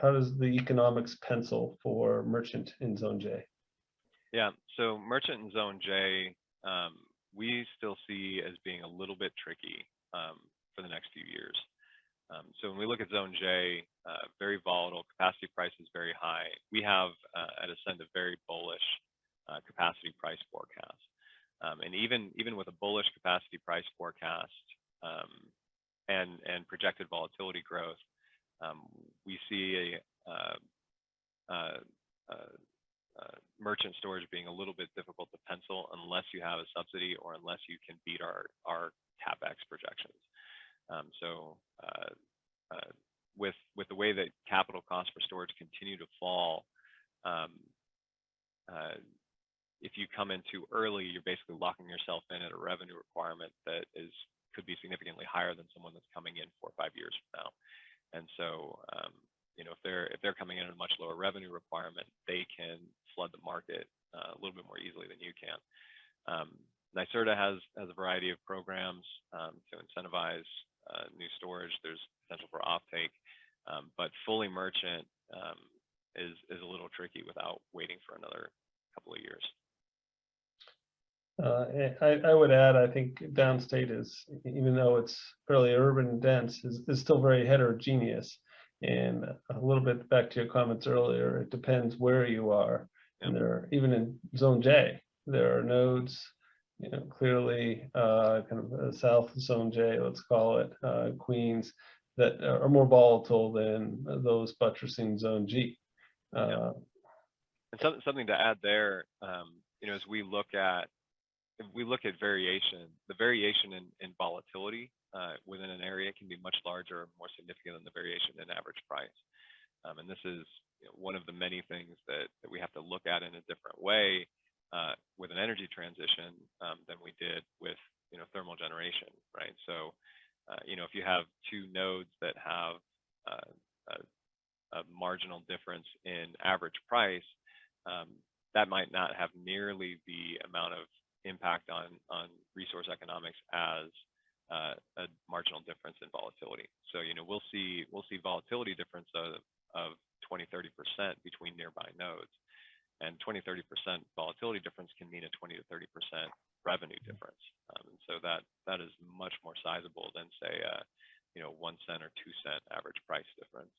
how does the economics pencil for merchant in Zone J? Yeah, so merchant in Zone J, we still see as being a little bit tricky for the next few years. So when we look at Zone J, very volatile, capacity price is very high. We have at Ascend a very bullish capacity price forecast. And even with a bullish capacity price forecast and projected volatility growth, we see merchant storage being a little bit difficult to pencil unless you have a subsidy or unless you can beat our CapEx projections. With the way that capital costs for storage continue to fall, if you come in too early, you're basically locking yourself in at a revenue requirement that could be significantly higher than someone that's coming in 4 or 5 years from now. And so, if they're coming in at a much lower revenue requirement, they can flood the market a little bit more easily than you can. NYSERDA has a variety of programs to incentivize new storage. There's potential for offtake, but fully merchant is a little tricky without waiting for another couple of years. I would add, I think downstate is, even though it's fairly urban and dense, is still very heterogeneous. And a little bit back to your comments earlier, it depends where you are. Yep. And there, even in Zone J, there are nodes, clearly kind of south of Zone J, let's call it, Queens, that are more volatile than those buttressing Zone G. Yep. And something to add there, as we look at variation, the variation in volatility within an area can be much larger, more significant than the variation in average price. And this is one of the many things that we have to look at in a different way with an energy transition than we did with thermal generation, right? So if you have two nodes that have a marginal difference in average price, that might not have nearly the amount of impact on resource economics as a marginal difference in volatility. So we'll see volatility difference of 20-30% between nearby nodes, and 20-30% volatility difference can mean a 20 to 30% revenue difference. And so that is much more sizable than say 1 cent or 2 cent average price difference.